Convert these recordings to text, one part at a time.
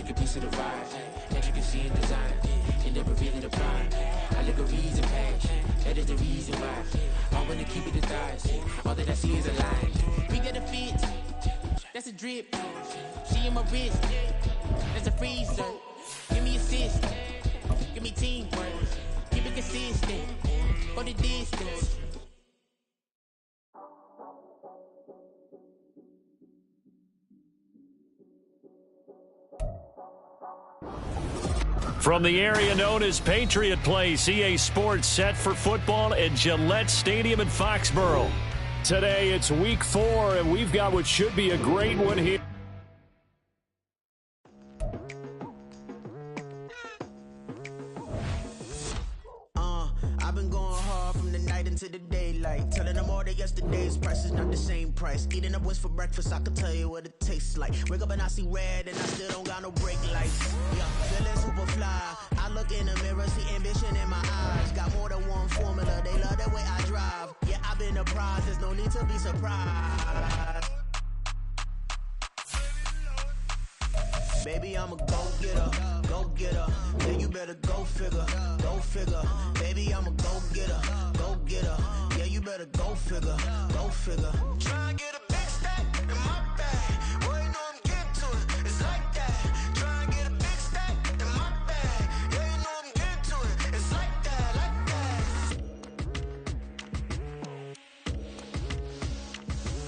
Take a piece of the ride that you can see in design. And never really the prime. I look a reason passion. That is the reason why. I wanna keep it the thighs. All that I see is a line. We got a fit. That's a drip. She in my wrist. That's a freezer. Give me assist. Give me teamwork. Keep it consistent. For the distance. From the area known as Patriot Place, EA Sports set for football at Gillette Stadium in Foxborough. Today it's week 4, and we've got what should be a great one here. I've been going hard from the night into the daylight, telling them all that yesterday's price is not the same price. Eating up wings for breakfast, I can tell you what it tastes like. Wake up and I see red and I still don't got no brake lights. Yeah, feeling super fly. I look in the mirror, see ambition in my eyes. Got more than one formula, they love the way I drive. Yeah, I've been apprised, there's no need to be surprised. Baby, I'm a go-getter, go-getter. Yeah, you better go figure, go figure. Baby, I'm a go-getter, go-getter. Yeah, you better go figure, go figure. Try and get a big stack in my bag. Boy, you know I'm getting to it, it's like that. Try and get a big stack in my bag. Yeah, you know I'm getting to it, it's like that, like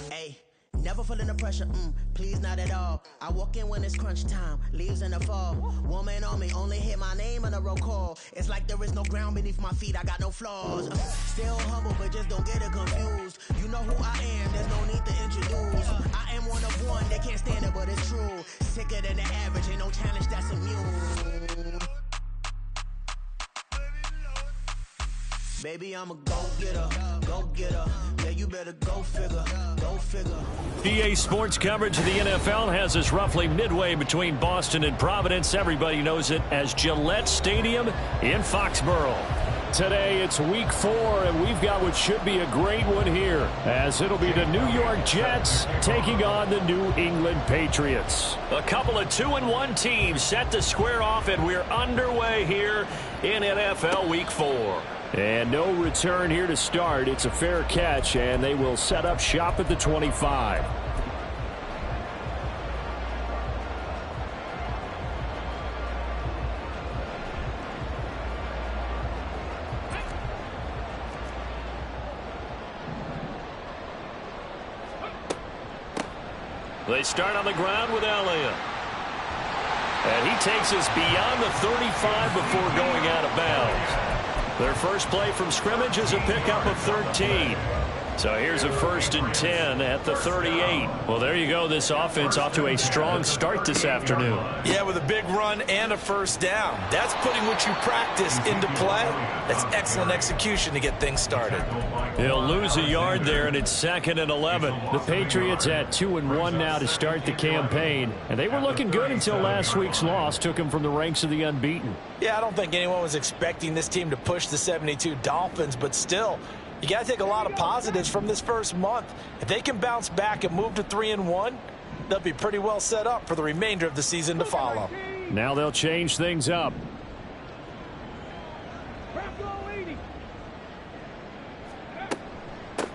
that. Hey. Never feeling the pressure, please not at all. I walk in when it's crunch time, leaves in the fall. Woman on me, only hit my name on a roll call. It's like there is no ground beneath my feet, I got no flaws. Still humble, but just don't get it confused. You know who I am, there's no need to introduce. I am one of one, they can't stand it, but it's true. Sicker than the average, ain't no challenge that's immune. Baby, I'm a go-getter, go-getter. Yeah, you better go figure, go figure. EA Sports coverage of the NFL has us roughly midway between Boston and Providence. Everybody knows it as Gillette Stadium in Foxborough. Today it's week 4, and we've got what should be a great one here, as it'll be the New York Jets taking on the New England Patriots. A couple of 2-1 teams set to square off, and we're underway here in NFL Week 4. And no return here to start. It's a fair catch, and they will set up shop at the 25. They start on the ground with Elliott. And he takes us beyond the 35 before going out of bounds. Their first play from scrimmage is a pickup of 13. So here's a 1st and 10 at the 38. Well, there you go. This offense off to a strong start this afternoon. Yeah, with a big run and a first down. That's putting what you practice into play. That's excellent execution to get things started. He'll lose a yard there, and it's 2nd and 11. The Patriots at 2-1 now to start the campaign. And they were looking good until last week's loss took them from the ranks of the unbeaten. Yeah, I don't think anyone was expecting this team to push the 72 Dolphins, but still, you got to take a lot of positives from this first month. If they can bounce back and move to 3-1, they'll be pretty well set up for the remainder of the season to follow. Now they'll change things up.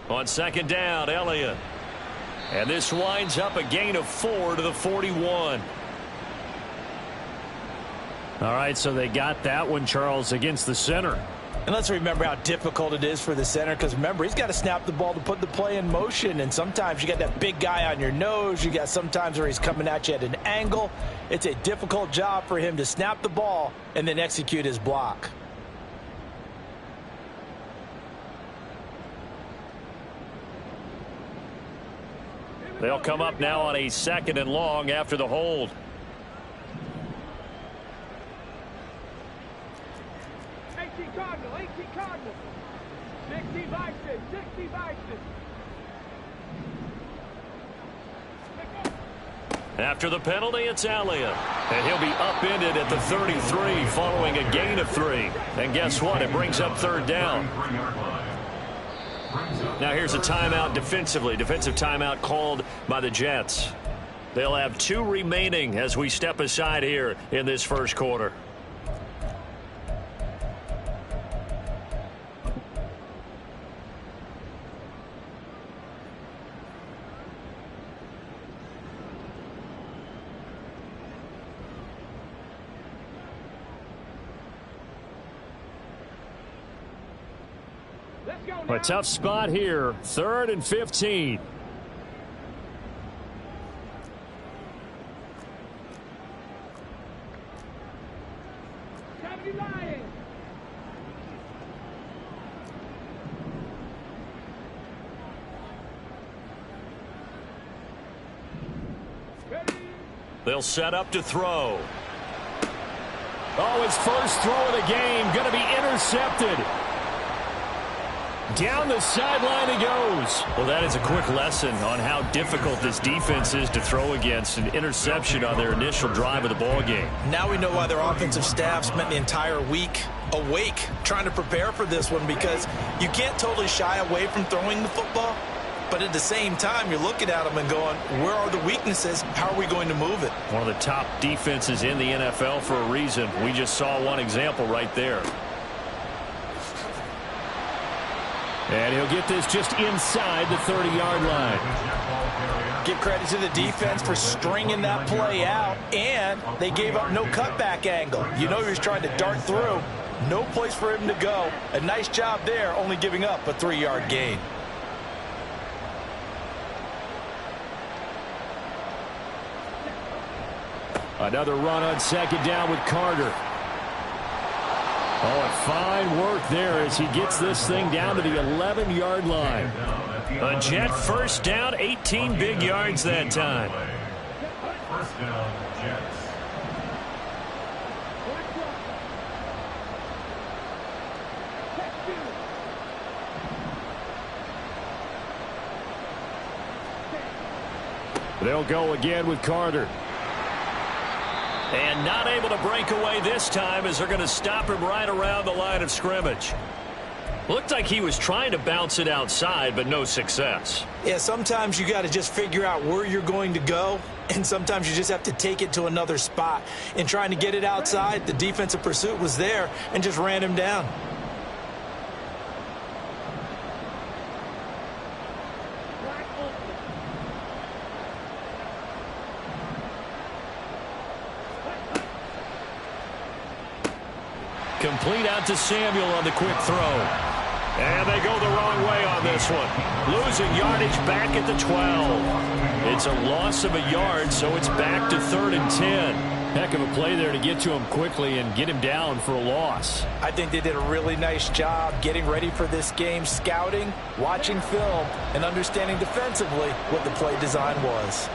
On 2nd down, Elliott. And this winds up a gain of 4 to the 41. All right, so they got that one, Charles, against the center. And let's remember how difficult it is for the center, because remember, he's got to snap the ball to put the play in motion, and sometimes you got that big guy on your nose. You got sometimes where he's coming at you at an angle. It's a difficult job for him to snap the ball and then execute his block. They'll come up now on a 2nd and long after the hold. After the penalty, it's Elliott. And he'll be upended at the 33 following a gain of 3. And guess what? It brings up 3rd down. Now here's a timeout defensively. Defensive timeout called by the Jets. They'll have 2 remaining as we step aside here in this first quarter. A tough spot here, 3rd and 15. They'll set up to throw. Oh, his first throw of the game going to be intercepted. Down the sideline he goes. Well, that is a quick lesson on how difficult this defense is to throw against. An interception on their initial drive of the ball game. Now we know why their offensive staff spent the entire week awake trying to prepare for this one, because you can't totally shy away from throwing the football. But at the same time, you're looking at them and going, where are the weaknesses? How are we going to move it? One of the top defenses in the NFL for a reason. We just saw one example right there. And he'll get this just inside the 30-yard line. Give credit to the defense for stringing that play out, and they gave up no cutback angle. You know he was trying to dart through. No place for him to go. A nice job there, only giving up a 3-yard gain. Another run on 2nd down with Carter. Oh, fine work there as he gets this thing down to the 11-yard line. A Jet first down, 18 big yards that time. First down, Jets. They'll go again with Carter. And not able to break away this time as they're going to stop him right around the line of scrimmage. Looked like he was trying to bounce it outside, but no success. Yeah, sometimes you got to just figure out where you're going to go, and sometimes you just have to take it to another spot. In trying to get it outside, the defensive pursuit was there and just ran him down. Complete out to Samuel on the quick throw. And they go the wrong way on this one. Losing yardage back at the 12. It's a loss of a yard, so it's back to 3rd and 10. Heck of a play there to get to him quickly and get him down for a loss. I think they did a really nice job getting ready for this game, scouting, watching film, and understanding defensively what the play design was.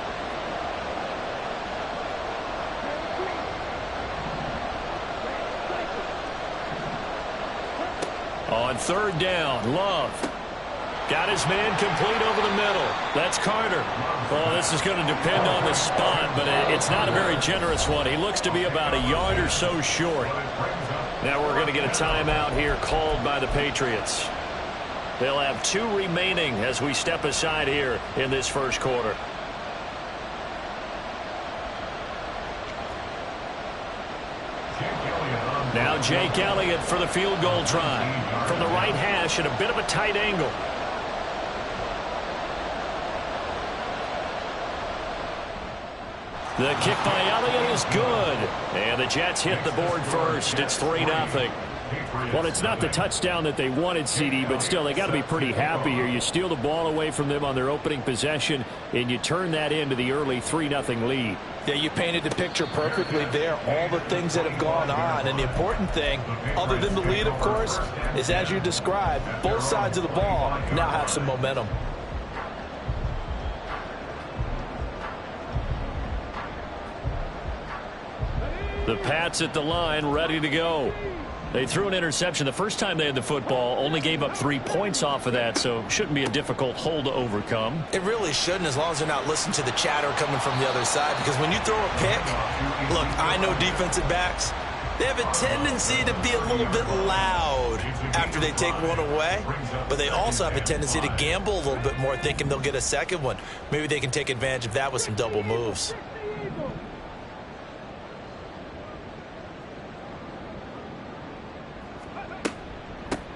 On 3rd down, Love got his man complete over the middle. That's Carter. Well, this is going to depend on the spot, but it's not a very generous one. He looks to be about a yard or so short. Now we're going to get a timeout here called by the Patriots. They'll have 2 remaining as we step aside here in this first quarter. Now Jake Elliott for the field goal try. From the right hash at a bit of a tight angle. The kick by Elliott is good. And the Jets hit the board first. It's 3-0. Well, it's not the touchdown that they wanted, CD, but still, they got to be pretty happy here. You steal the ball away from them on their opening possession, and you turn that into the early 3-0 lead. Yeah, you painted the picture perfectly there, all the things that have gone on. And the important thing, other than the lead, of course, is as you described, both sides of the ball now have some momentum. The Pats at the line, ready to go. They threw an interception the first time they had the football, only gave up 3 points off of that, so shouldn't be a difficult hole to overcome. It really shouldn't, as long as they're not listening to the chatter coming from the other side, because when you throw a pick, look, I know defensive backs, they have a tendency to be a little bit loud after they take one away, but they also have a tendency to gamble a little bit more, thinking they'll get a second one. Maybe they can take advantage of that with some double moves.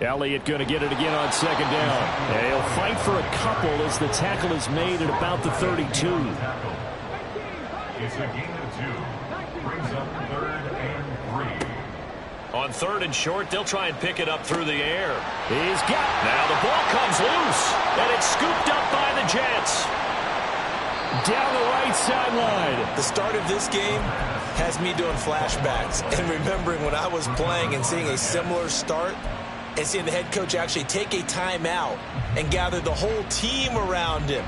Elliott going to get it again on second down. And he'll fight for a couple as the tackle is made at about the 32. It's a gain of 2. Brings up 3rd and 3. On 3rd and short, they'll try and pick it up through the air. He's got. Now the ball comes loose, and it's scooped up by the Jets. Down the right sideline. The start of this game has me doing flashbacks and remembering when I was playing and seeing a similar start and seeing the head coach actually take a timeout and gather the whole team around him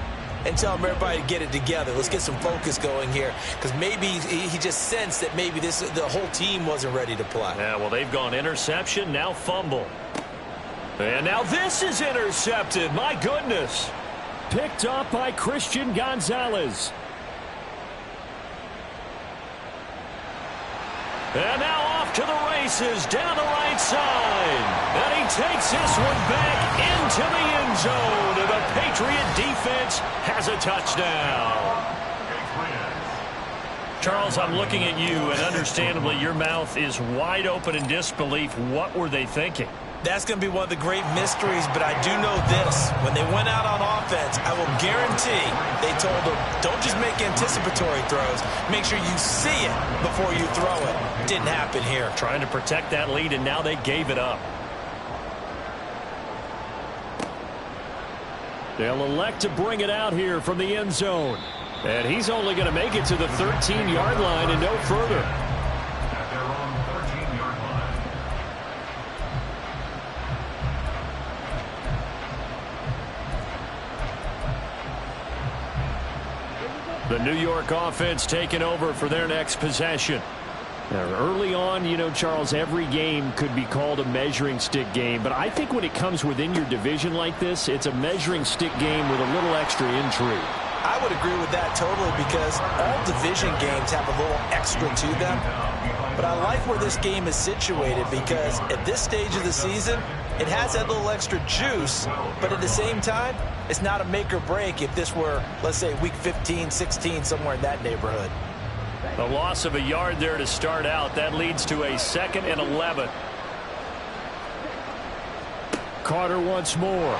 and tell him everybody to get it together. Let's get some focus going here, because maybe he just sensed that maybe the whole team wasn't ready to play. Yeah, well, they've gone interception, now fumble. And now this is intercepted. My goodness. Picked up by Christian Gonzalez. And now off to the races down the right side. And he takes this one back into the end zone. And the Patriot defense has a touchdown. Charles, I'm looking at you, and understandably your mouth is wide open in disbelief. What were they thinking? That's going to be one of the great mysteries, but I do know this. When they went out on offense, I will guarantee they told them, don't just make anticipatory throws. Make sure you see it before you throw it. Didn't happen here. Trying to protect that lead, and now they gave it up. They'll elect to bring it out here from the end zone. And he's only going to make it to the 13-yard line and no further. At their own 13-yard line. The New York offense taking over for their next possession. Now, early on, you know, Charles, every game could be called a measuring stick game. But I think when it comes within your division like this, it's a measuring stick game with a little extra intrigue. I would agree with that totally, because all division games have a little extra to them. But I like where this game is situated, because at this stage of the season, it has that little extra juice, but at the same time, it's not a make or break if this were, let's say, week 15, 16, somewhere in that neighborhood. A loss of a yard there to start out. That leads to a 2nd and 11. Carter once more.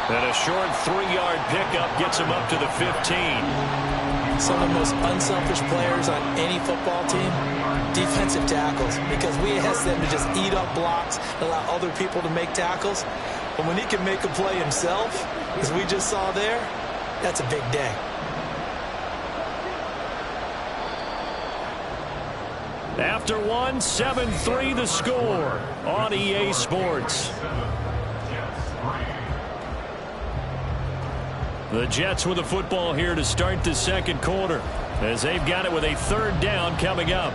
And a short 3-yard pickup gets him up to the 15. Some of the most unselfish players on any football team, defensive tackles, because we ask them to just eat up blocks, allow other people to make tackles. But when he can make a play himself, as we just saw there, that's a big day. After one, 7-3 the score on EA Sports. The Jets with the football here to start the second quarter, as they've got it with a 3rd down coming up.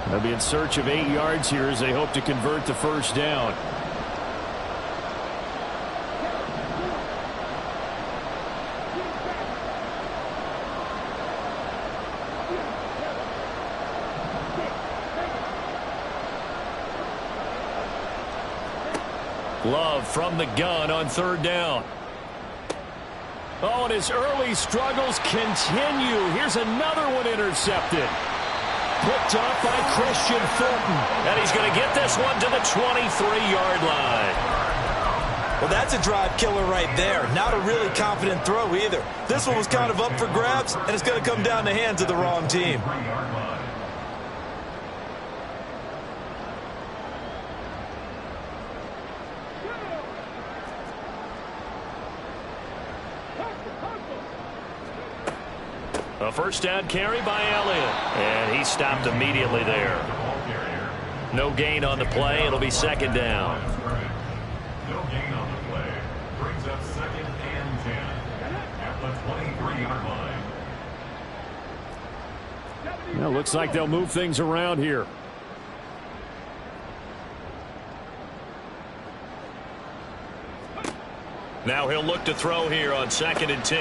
They'll be in search of 8 yards here as they hope to convert the 1st down. Love from the gun on 3rd down. Oh, and his early struggles continue. Here's another one intercepted. Picked up by Christian Fulton. And he's going to get this one to the 23-yard line. Well, that's a drive killer right there. Not a really confident throw either. This one was kind of up for grabs, and it's going to come down the hands of the wrong team. A 1st down carry by Elliott. And he stopped immediately there. No gain on the play. It'll be 2nd down. No gain on the play. Brings up 2nd and 10 at the 23-yard line. Well, looks like they'll move things around here. Now he'll look to throw here on 2nd and 10.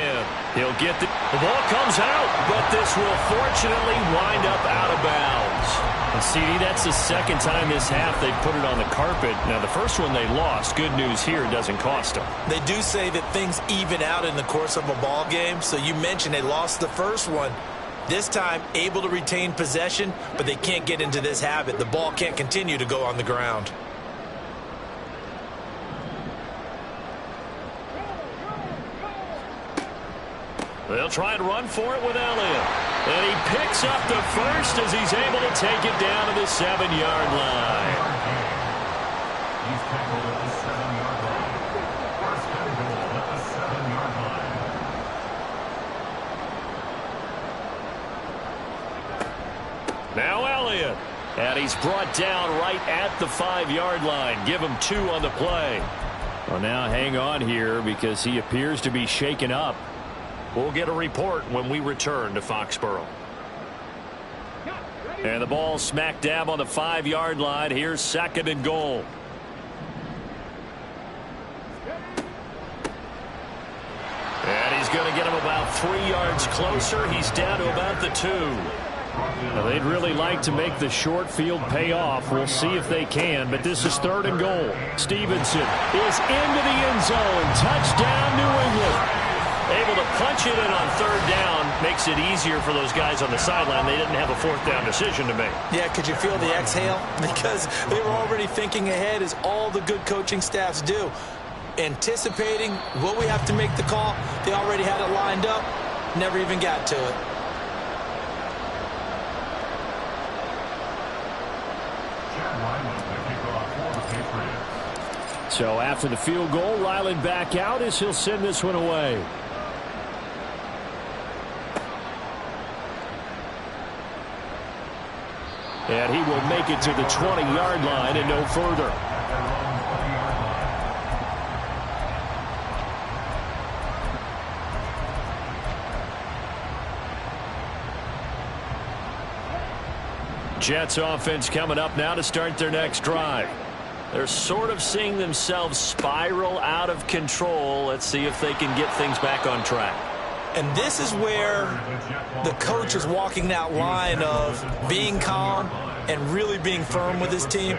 He'll get the ball comes out, but this will fortunately wind up out of bounds. And CD, that's the second time this half they've put it on the carpet. Now the first one they lost. Good news here, it doesn't cost them. They do say that things even out in the course of a ball game. So you mentioned they lost the first one. This time able to retain possession, but they can't get into this habit. The ball can't continue to go on the ground. They'll try and run for it with Elliott. And he picks up the first as he's able to take it down to the 7-yard line. He's tackled at the 7-yard line. First and goal at the 7-yard line. Now Elliott. And he's brought down right at the 5-yard line. Give him 2 on the play. Well, now hang on here because he appears to be shaken up. We'll get a report when we return to Foxborough. And the ball smack dab on the 5-yard line. Here's 2nd and goal. And he's going to get him about 3 yards closer. He's down to about the 2. Now, they'd really like to make the short field pay off. We'll see if they can, but this is 3rd and goal. Stevenson is into the end zone. Touchdown, New England. Able to punch it in on 3rd down. Makes it easier for those guys on the sideline. They didn't have a 4th down decision to make. Yeah, could you feel the exhale? Because they were already thinking ahead, as all the good coaching staffs do. Anticipating what we have to make the call. They already had it lined up. Never even got to it. So after the field goal, Ryland back out as he'll send this one away. And he will make it to the 20-yard line and no further. Jets offense coming up now to start their next drive. They're sort of seeing themselves spiral out of control. Let's see if they can get things back on track. And this is where the coach is walking that line of being calm and really being firm with his team.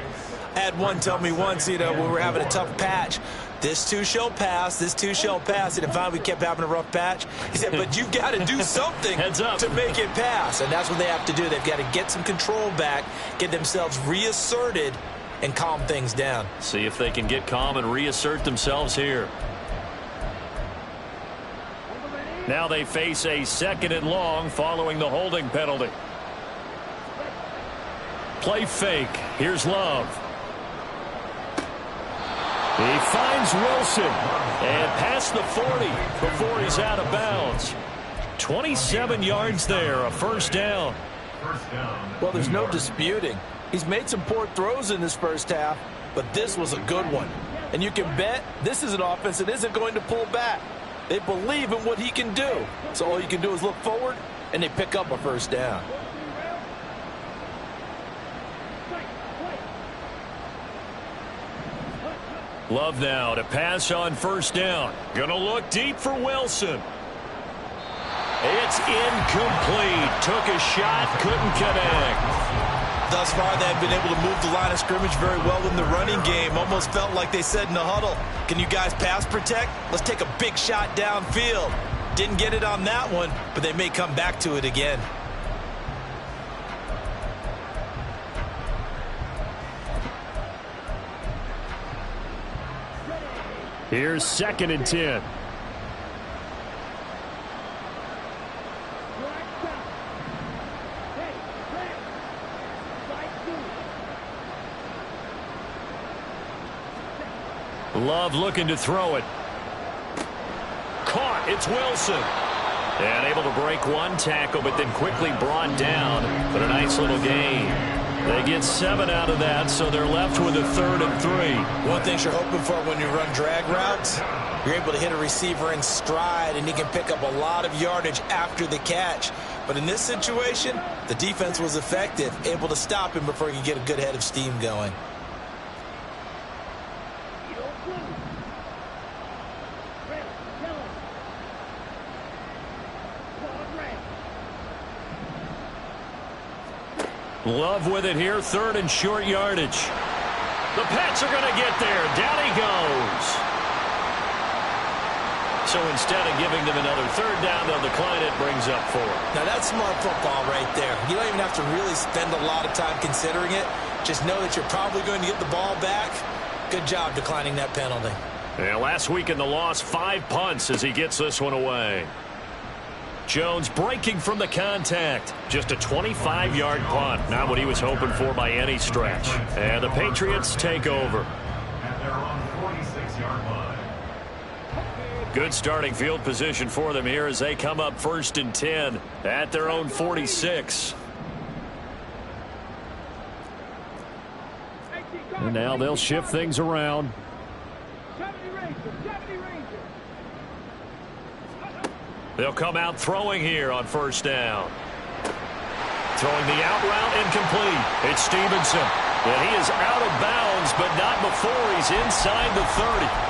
I had one tell me once, when we were having a tough patch, this too shall pass, this too shall pass. And finally we kept having a rough patch. He said, but you've got to do something to make it pass. And that's what they have to do. They've got to get some control back, get themselves reasserted, and calm things down. See if they can get calm and reassert themselves here. Now they face a 2nd and long following the holding penalty. Play fake. Here's Love. He finds Wilson and past the 40 before he's out of bounds. 27 yards there, a 1st down. Well, there's no disputing. He's made some poor throws in this first half, but this was a good one. And you can bet this is an offense that isn't going to pull back. They believe in what he can do. So all you can do is look forward, and they pick up a 1st down. Love now to pass on 1st down. Gonna look deep for Wilson. It's incomplete. Took a shot, couldn't connect. Thus far, they have been able to move the line of scrimmage very well in the running game. Almost felt like they said in the huddle, can you guys pass protect? Let's take a big shot downfield. Didn't get it on that one, but they may come back to it again. Here's 2nd and 10. Love looking to throw it. Caught. It's Wilson. And able to break one tackle, but then quickly brought down. But a nice little gain. They get 7 out of that, so they're left with a 3rd and 3. One thing you're hoping for when you run drag routes, you're able to hit a receiver in stride, and he can pick up a lot of yardage after the catch. But in this situation, the defense was effective, able to stop him before he could get a good head of steam going. Love with it here, third and short yardage. The Pats are going to get there. Down he goes. So instead of giving them another third down, they'll decline it, brings up 4. Now that's smart football right there. You don't even have to really spend a lot of time considering it. Just know that you're probably going to get the ball back. Good job declining that penalty. Yeah, last week in the loss, 5 punts as he gets this one away. Jones breaking from the contact. Just a 25-yard punt. Not what he was hoping for by any stretch. And the Patriots take over. At their own 46-yard line. Good starting field position for them here as they come up 1st and 10 at their own 46. And now they'll shift things around. They'll come out throwing here on 1st down. Throwing the out route incomplete. It's Stevenson. And he is out of bounds, but not before he's inside the 30.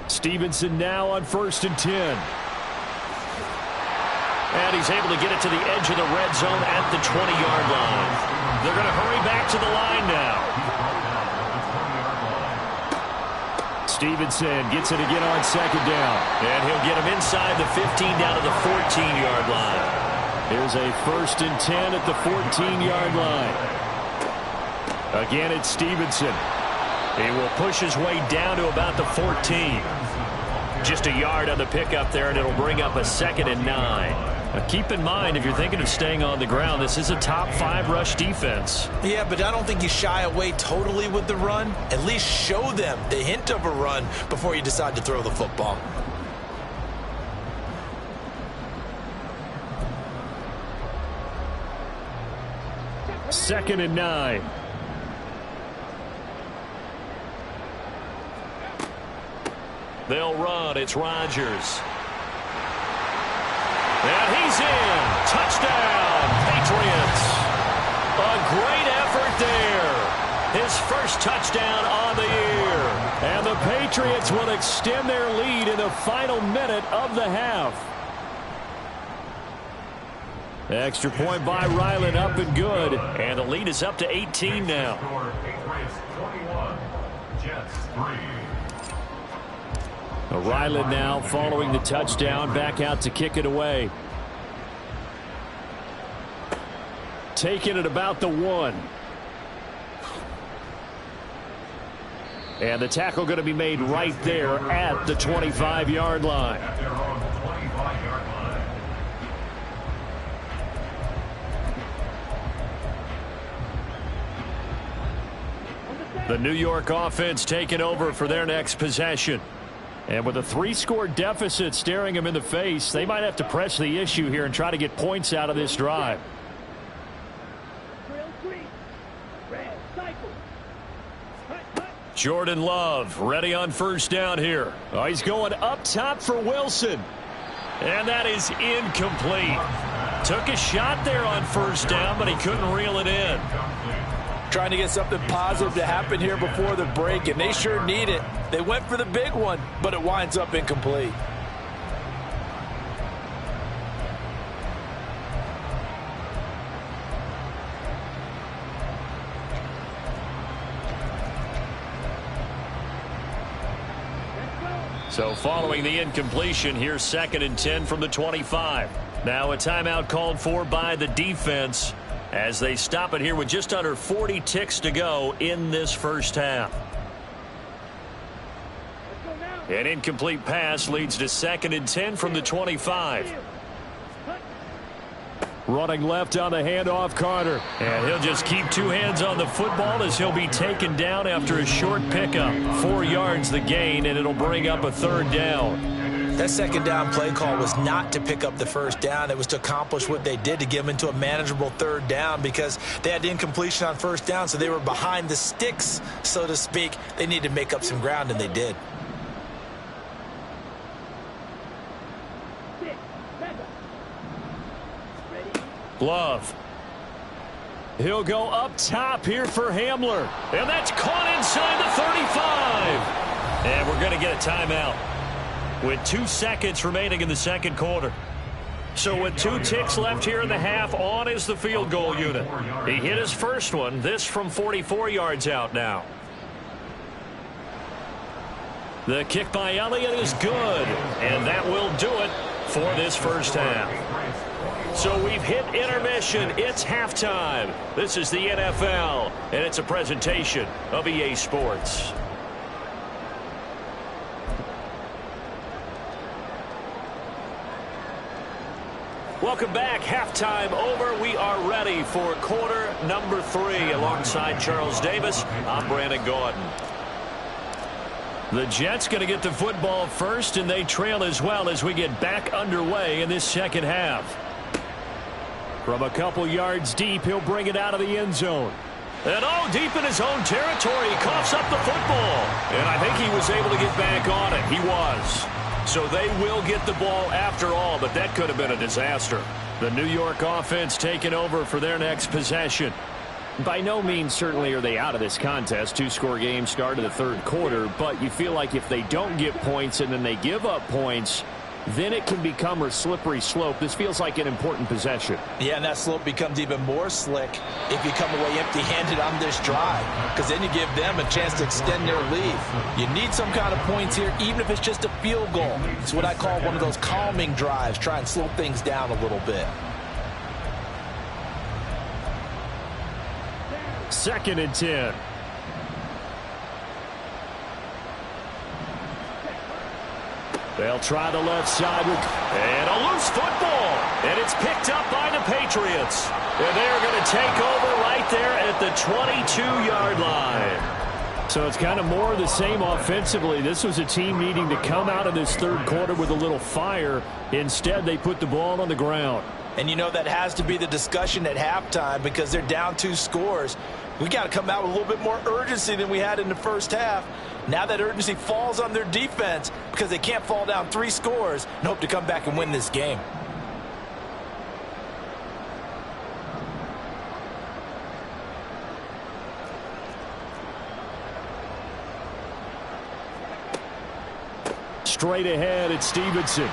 Stevenson now on 1st and 10. And he's able to get it to the edge of the red zone at the 20-yard line. They're going to hurry back to the line now. Stevenson gets it again on 2nd down. And he'll get him inside the 15 down to the 14-yard line. Here's a 1st and 10 at the 14-yard line. Again, it's Stevenson. He will push his way down to about the 14. Just a yard on the pickup there, and it'll bring up a 2nd and 9. Now keep in mind, if you're thinking of staying on the ground, this is a top 5 rush defense. Yeah, but I don't think you shy away totally with the run. At least show them the hint of a run before you decide to throw the football. Second and 9. They'll run. It's Rodgers. And he's in. Touchdown, Patriots. A great effort there. His first touchdown on the year. And the Patriots will extend their lead in the final minute of the half. Extra point by Ryland, up and good. And the lead is up to 18 now. Patriots 21, Jets 3. Ryland now following the touchdown, back out to kick it away. Taking it about the 1. And the tackle going to be made right there at the 25-yard line. At their own 25-yard line. The New York offense taking over for their next possession. And with a 3-score deficit staring them in the face, they might have to press the issue here and try to get points out of this drive. Jordan Love ready on 1st down here. Oh, he's going up top for Wilson. And that is incomplete. Took a shot there on 1st down, but he couldn't reel it in. Trying to get something positive to happen here before the break, and they sure need it. They went for the big one, but it winds up incomplete. So following the incompletion, here's 2nd and 10 from the 25. Now a timeout called for by the defense as they stop it here with just under 40 ticks to go in this first half. An incomplete pass leads to 2nd and 10 from the 25. Running left on the handoff, Carter. And he'll just keep 2 hands on the football as he'll be taken down after a short pickup. 4 yards the gain, and it'll bring up a 3rd down. That 2nd down play call was not to pick up the 1st down. It was to accomplish what they did, to get them into a manageable 3rd down, because they had incompletion on 1st down, so they were behind the sticks, so to speak. They needed to make up some ground, and they did. Love. He'll go up top here for Hamler. And that's caught inside the 35. And we're going to get a timeout with 2 seconds remaining in the second quarter. So with 2 ticks left here in the half, on is the field goal unit. He hit his first one, this from 44 yards out now. The kick by Elliott is good, and that will do it for this first half. So we've hit intermission. It's halftime. This is the NFL, and it's a presentation of EA Sports. Welcome back. Halftime over. We are ready for quarter number 3. Alongside Charles Davis, I'm Brandon Gordon. The Jets going to get the football first, and they trail as well as we get back underway in this second half. From a couple yards deep, he'll bring it out of the end zone. And deep in his own territory, he coughs up the football. And I think he was able to get back on it. He was. So they will get the ball after all, but that could have been a disaster. The New York offense taking over for their next possession. By no means certainly are they out of this contest. 2-score game, start of the third quarter, but you feel like if they don't get points and then they give up points, then it can become a slippery slope. This feels like an important possession. Yeah, and that slope becomes even more slick if you come away empty-handed on this drive, because then you give them a chance to extend their lead. You need some kind of points here, even if it's just a field goal. It's what I call one of those calming drives. Try and slow things down a little bit. 2nd and 10. They'll try the left side and a loose football, and it's picked up by the Patriots. And they're going to take over right there at the 22-yard line. So it's kind of more of the same offensively. This was a team needing to come out of this third quarter with a little fire. Instead, they put the ball on the ground. And you know that has to be the discussion at halftime because they're down 2 scores. We got to come out with a little bit more urgency than we had in the first half. Now that urgency falls on their defense because they can't fall down 3 scores and hope to come back and win this game. Straight ahead, it's Stevenson.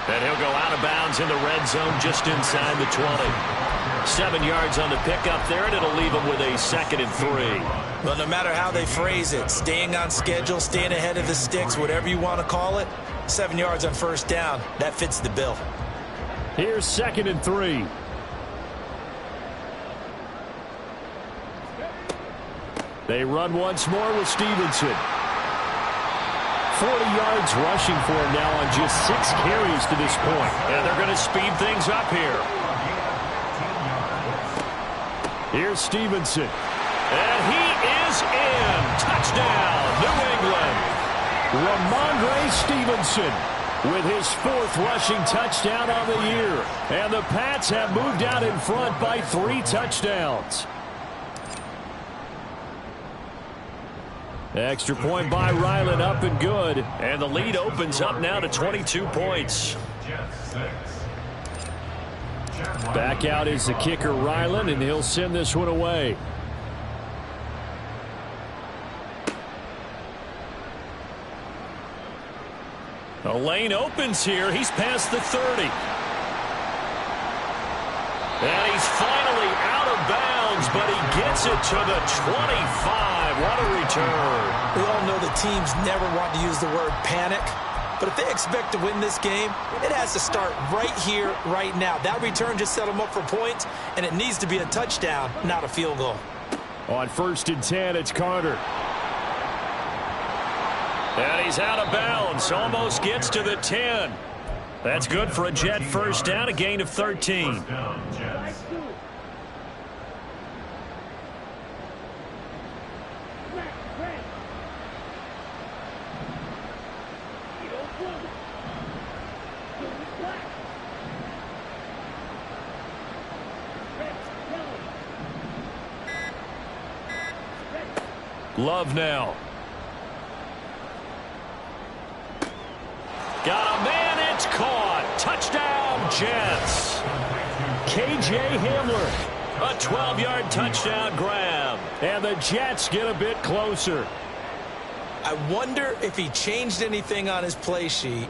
And he'll go out of bounds in the red zone just inside the 20. 7 yards on the pickup there, and it'll leave them with a 2nd and 3. Well, no matter how they phrase it, staying on schedule, staying ahead of the sticks, whatever you want to call it, 7 yards on first down, that fits the bill. Here's 2nd and 3. They run once more with Stevenson. 40 yards rushing for him now on just 6 carries to this point. And they're going to speed things up here. Here's Stevenson. And he is in. Touchdown, New England. Ramondre Stevenson with his 4th rushing touchdown on the year. And the Pats have moved out in front by 3 touchdowns. Extra point by Ryland, up and good. And the lead opens up now to 22 points. Back out is the kicker, Ryland, and he'll send this one away. The lane opens here. He's past the 30. And he's finally out of bounds, but he gets it to the 25. What a return. We all know the teams never want to use the word panic, but if they expect to win this game, it has to start right here, right now. That return just set them up for points, and it needs to be a touchdown, not a field goal. On 1st and 10, it's Carter. And he's out of bounds, almost gets to the 10. That's good for a Jet first down, a gain of 13. Love now. Got a man, it's caught. Touchdown, Jets. K.J. Hamler. A 12-yard touchdown grab. And the Jets get a bit closer. I wonder if he changed anything on his play sheet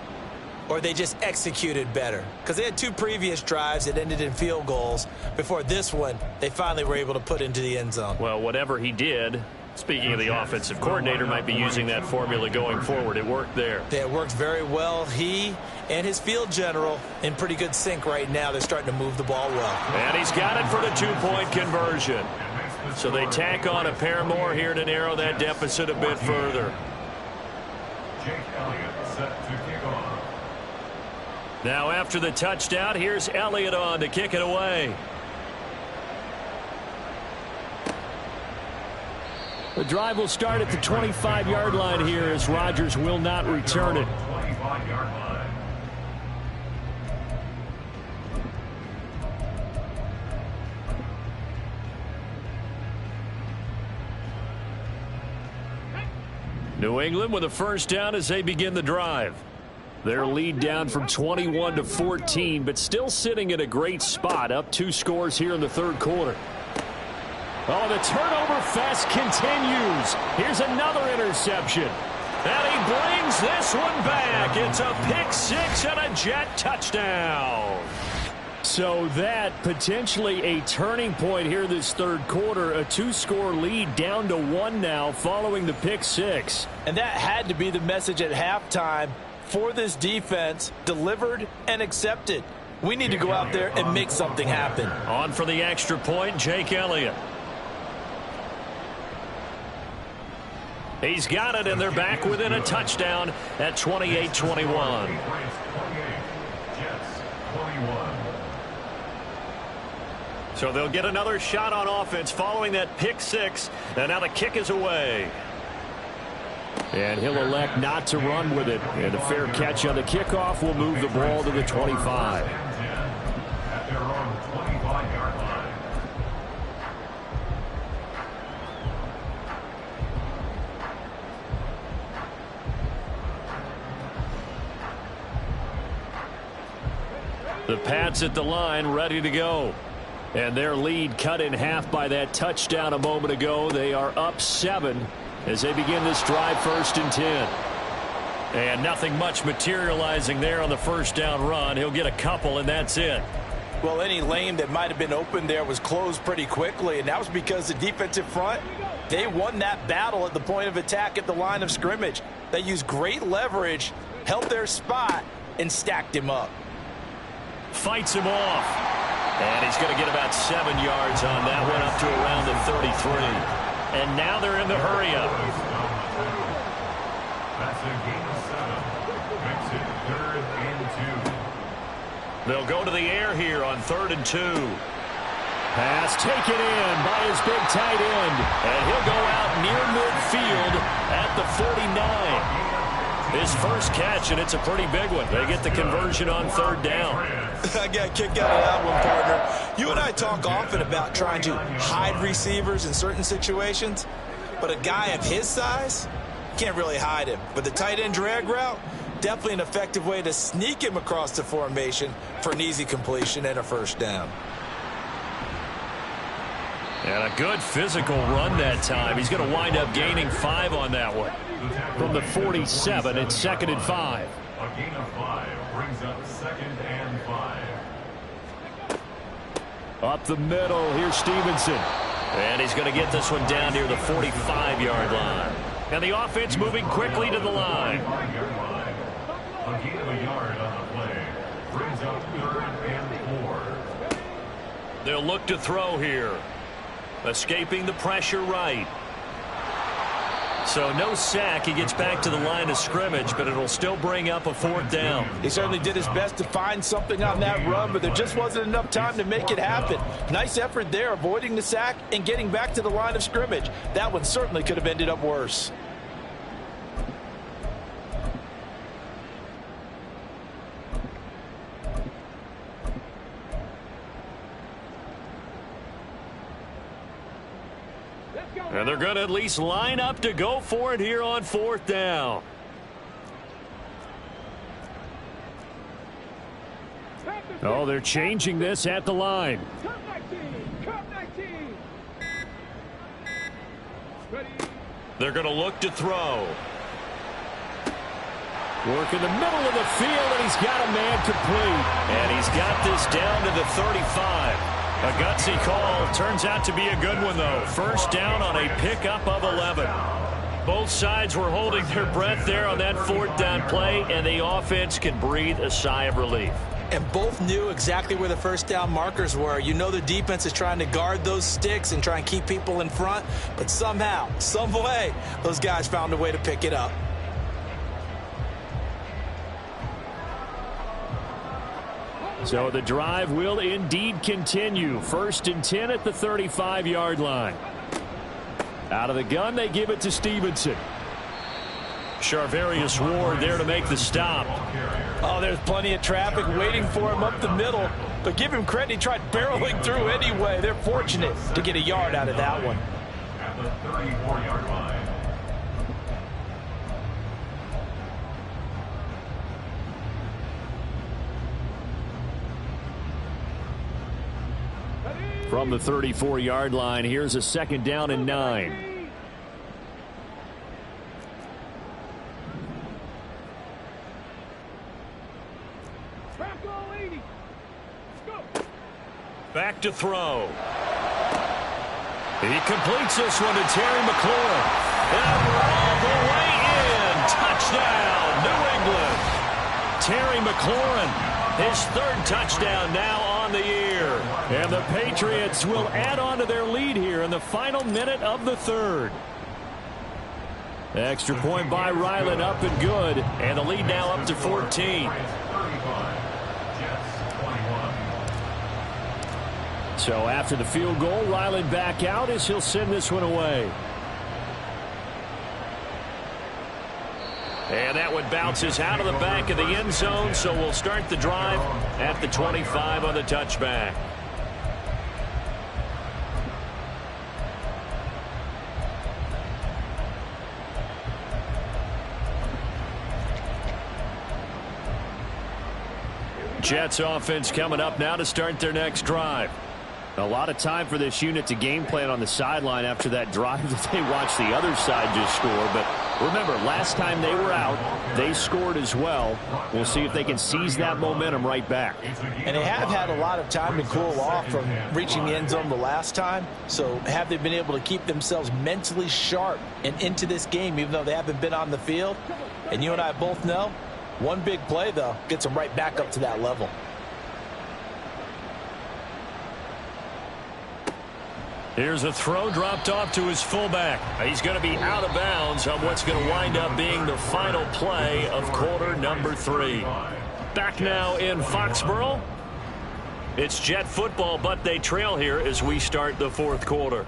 or they just executed better. Because they had 2 previous drives that ended in field goals. Before this one, they finally were able to put into the end zone. Well, whatever he did, speaking of the offensive coordinator, might be using that formula going forward. It worked there. Yeah, it worked very well. He and his field general in pretty good sync right now. They're starting to move the ball well. And he's got it for the 2-point conversion. So they tack on a pair more here to narrow that deficit a bit further. Jake Elliott set to kick off. Now after the touchdown, here's Elliott on to kick it away. The drive will start at the 25-yard line here as Rodgers will not return it. 25-yard line. New England with a first down as they begin the drive. Their lead down from 21 to 14, but still sitting in a great spot, up 2 scores here in the third quarter. Oh, the turnover fest continues. Here's another interception. And he brings this one back. It's a pick-6 and a Jet touchdown. So that potentially a turning point here this third quarter. A 2-score lead down to 1 now following the pick-6. And that had to be the message at halftime for this defense, delivered and accepted. We need to go out there and make something happen. On for the extra point, Jake Elliott. He's got it, and they're back within a touchdown at 28-21. Jets 21. So they'll get another shot on offense following that pick-6, and now the kick is away. And he'll elect not to run with it. And a fair catch on the kickoff will move the ball to the 25. At their own 25-yard line. The Pats at the line, ready to go. And their lead cut in half by that touchdown a moment ago. They are up 7 as they begin this drive, 1st and 10. And nothing much materializing there on the first down run. He'll get a couple, and that's it. Well, any lane that might have been open there was closed pretty quickly, and that was because the defensive front, they won that battle at the point of attack at the line of scrimmage. They used great leverage, held their spot, and stacked him up. Fights him off. And he's going to get about 7 yards on that one, up to around the 33. And now they're in the hurry-up. That's a gain of 7. Makes it 3rd and 2. They'll go to the air here on 3rd and 2. Pass taken in by his big tight end. And he'll go out near midfield at the 49. His first catch, and it's a pretty big one. They get the conversion on 3rd down. I got a kick out of that one, partner. You and I talk often about trying to hide receivers in certain situations, but a guy of his size, can't really hide him. But the tight end drag route, definitely an effective way to sneak him across the formation for an easy completion and a first down. And a good physical run that time. He's going to wind up gaining 5 on that one. From the 47, it's 2nd and 5. A gain of 5 brings up 2nd and 5. Up the middle, here's Stevenson. And he's going to get this one down near the 45-yard line. And the offense moving quickly to the line. A gain of a yard on the play brings up 3rd and 4. They'll look to throw here. Escaping the pressure right. So no sack. He gets back to the line of scrimmage, but it'll still bring up a 4th down. He certainly did his best to find something on that run, but there just wasn't enough time to make it happen. Nice effort there, avoiding the sack and getting back to the line of scrimmage. That one certainly could have ended up worse. And they're going to at least line up to go for it here on 4th down. Oh, they're changing this at the line. They're going to look to throw. Work in the middle of the field, and he's got a man complete. And he's got this down to the 35. A gutsy call. Turns out to be a good one, though. First down on a pickup of 11. Both sides were holding their breath there on that fourth down play, and the offense can breathe a sigh of relief. And both knew exactly where the first down markers were. You know the defense is trying to guard those sticks and try and keep people in front, but somehow, some way, those guys found a way to pick it up. So the drive will indeed continue. First and 10 at the 35-yard line. Out of the gun, they give it to Stevenson. Charvarius Ward there to make the stop. Oh, there's plenty of traffic waiting for him up the middle. But give him credit, he tried barreling through anyway. They're fortunate to get a yard out of that one. At the 34-yard line. From the 34-yard line, here's a second down and 9. Back to throw. He completes this one to Terry McLaurin. And all the way in. Touchdown, New England. Terry McLaurin, his third touchdown now on the year. And the Patriots will add on to their lead here in the final minute of the third. Extra point by Ryland, up and good. And the lead now up to 14. So after the field goal, Ryland back out as he'll send this one away. And that one bounces out of the back of the end zone, so we'll start the drive at the 25 on the touchback. Jets offense coming up now to start their next drive. A lot of time for this unit to game plan on the sideline after that drive that they watched the other side just score. But remember, last time they were out, they scored as well. We'll see if they can seize that momentum right back. And they have had a lot of time to cool off from reaching the end zone the last time. So have they been able to keep themselves mentally sharp and into this game, even though they haven't been on the field? And you and I both know, one big play, though, gets them right back up to that level. Here's a throw dropped off to his fullback. He's going to be out of bounds on what's going to wind up being the final play of quarter number 3. Back now in Foxborough. It's Jet football, but they trail here as we start the fourth quarter.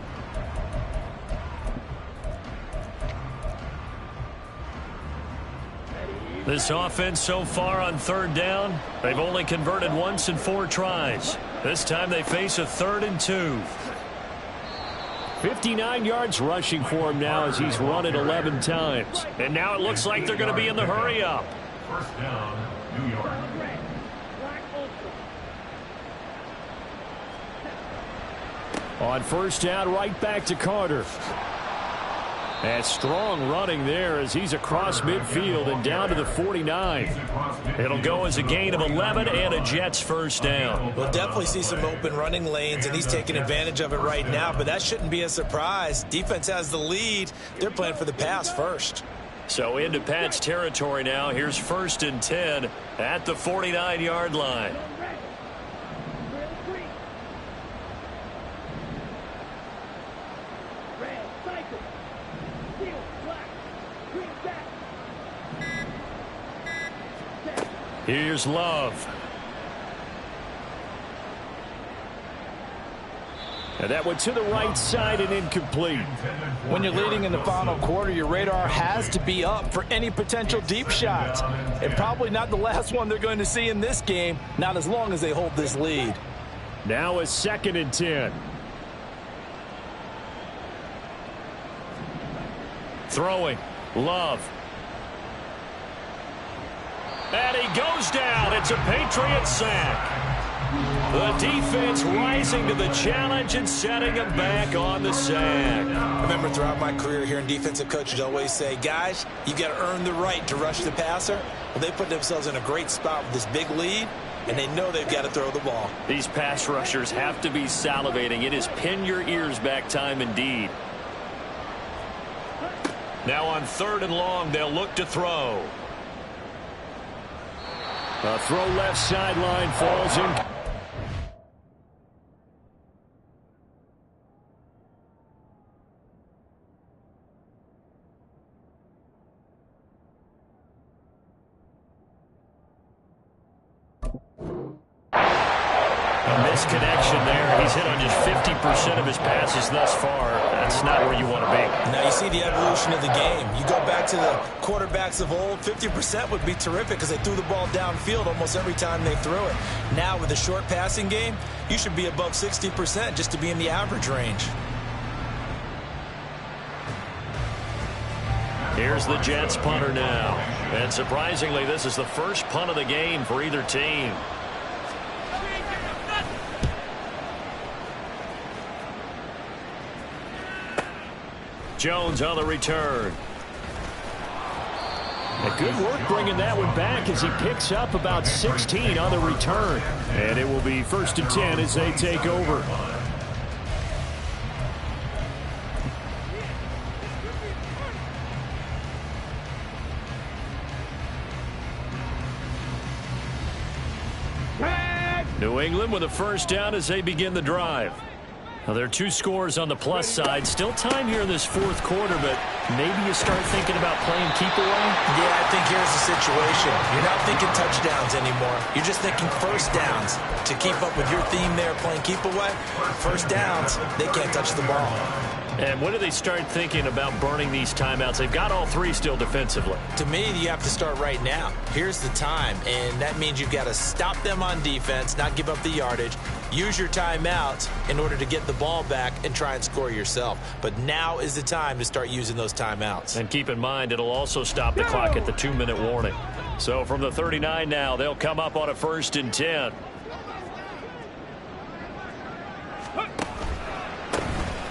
This offense so far on third down, they've only converted once in 4 tries. This time they face a 3rd and 2. 59 yards rushing for him now as he's run it 11 times. And now it looks like they're going to be in the hurry up. First down, New York. On first down, right back to Carter. And strong running there as he's across midfield and down to the 49. It'll go as a gain of 11 and a Jets first down. We'll definitely see some open running lanes, and he's taking advantage of it right now, but that shouldn't be a surprise. Defense has the lead. They're playing for the pass first. So into Pat's territory now. Here's first and 10 at the 49-yard line. Here's Love. And that went to the right side and incomplete. When you're leading in the final quarter, your radar has to be up for any potential deep shots. And probably not the last one they're going to see in this game, not as long as they hold this lead. Now a 2nd and 10. Throwing. Love. And he goes down. It's a Patriot sack. The defense rising to the challenge and setting them back on the sack. I remember throughout my career hearing defensive coaches always say, guys, you got to earn the right to rush the passer. Well, they put themselves in a great spot with this big lead, and they know they've got to throw the ball. These pass rushers have to be salivating. It is pin your ears back time indeed. Now on 3rd and long, they'll look to throw. A throw left sideline falls in. Misconnection there. He's hit on just 50% of his passes thus far. That's not where you want to be. Now you see the evolution of the game. You go back to the quarterbacks of old, 50% would be terrific because they threw the ball downfield almost every time they threw it. Now with a short passing game, you should be above 60% just to be in the average range. Here's the Jets punter now. And surprisingly, this is the first punt of the game for either team. Jones on the return. A good work bringing that one back as he picks up about 16 on the return. And it will be 1st and 10 as they take over. New England with a first down as they begin the drive. Well, there are 2 scores on the plus side. Still time here in this 4th quarter, but maybe you start thinking about playing keep away? Yeah, I think here's the situation. You're not thinking touchdowns anymore. You're just thinking first downs. To keep up with your theme there, playing keep away, first downs, they can't touch the ball. And when do they start thinking about burning these timeouts? They've got all 3 still defensively. To me, you have to start right now. Here's the time, and that means you've got to stop them on defense, not give up the yardage, use your timeouts in order to get the ball back and try and score yourself. But now is the time to start using those timeouts. And keep in mind, it'll also stop the clock at the 2-minute warning. So from the 39 now, they'll come up on a 1st and 10.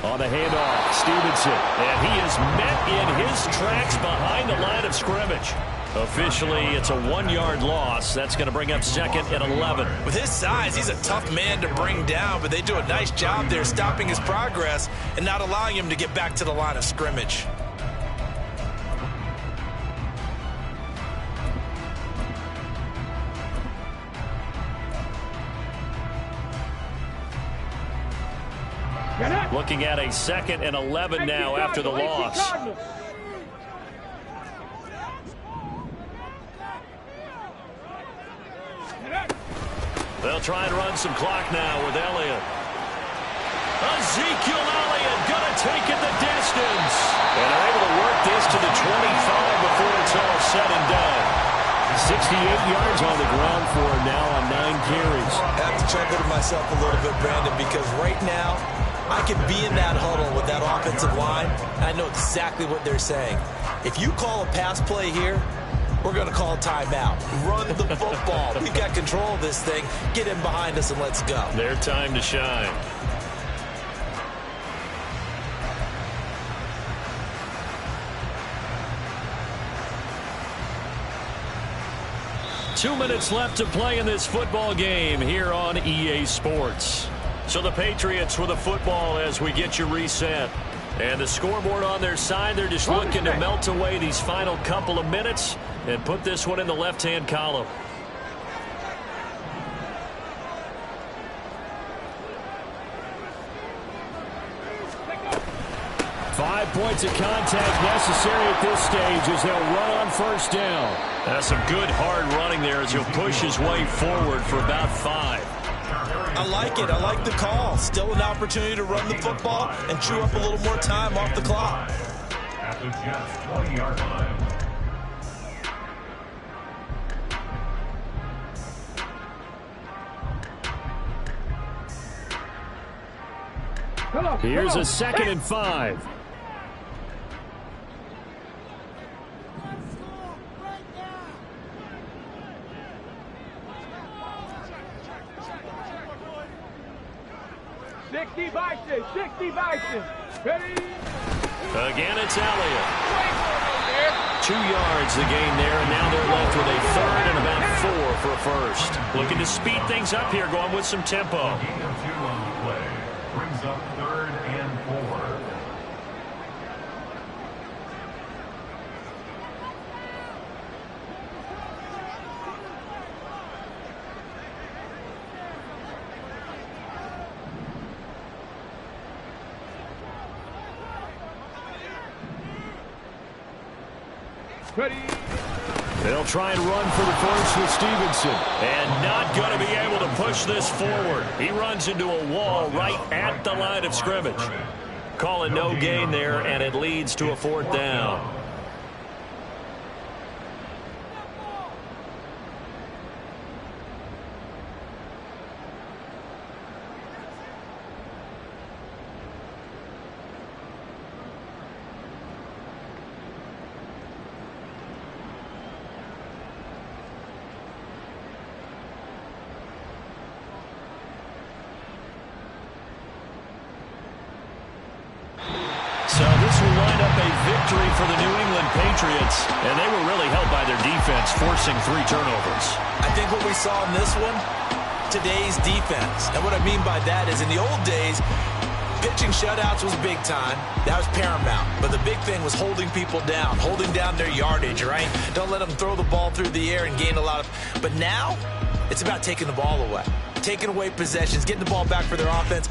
On the handoff, Stevenson, and he is met in his tracks behind the line of scrimmage. Officially, it's a 1-yard loss. That's going to bring up 2nd and 11. With his size, he's a tough man to bring down, but they do a nice job there stopping his progress and not allowing him to get back to the line of scrimmage. Looking at a 2nd and 11 now after the loss. They'll try and run some clock now with Elliott. Ezekiel Elliott going to take it the distance. And they're able to work this to the 25 before it's all said and done. 68 yards on the ground for him now on 9 carries. I have to chuckle to myself a little bit, Brandon, because right now I could be in that huddle with that offensive line, and I know exactly what they're saying. If you call a pass play here, we're going to call a timeout. Run the football. We've got control of this thing. Get in behind us and let's go. Their time to shine. Two minutes left to play in this football game here on EA Sports. So the Patriots with a football as we get you reset. And the scoreboard on their side, they're just looking to melt away these final couple of minutes and put this one in the left-hand column. Five points of contact necessary at this stage as they'll run on first down. That's some good hard running there as he'll push his way forward for about 5. I like it. I like the call. Still an opportunity to run the football and chew up a little more time off the clock. At the Jets' 20-yard line. Here's a 2nd and 5. Again, it's Elliott. 2 yards the gain there, and now they're left with a third and about 4 for a first. Looking to speed things up here, going with some tempo. Gain of 2 on the play. Brings up 3rd and 4. They'll try and run for the first with Stevenson. And not going to be able to push this forward. He runs into a wall right at the line of scrimmage. Call it no gain there, and it leads to a 4th down. So this will wind up a victory for the New England Patriots, and they were really helped by their defense, forcing 3 turnovers. I think what we saw in this one, today's defense. And what I mean by that is in the old days, pitching shutouts was big time. That was paramount. But the big thing was holding people down, holding down their yardage, right? Don't let them throw the ball through the air and gain a lot of... But now, it's about taking the ball away, taking away possessions, getting the ball back for their offense.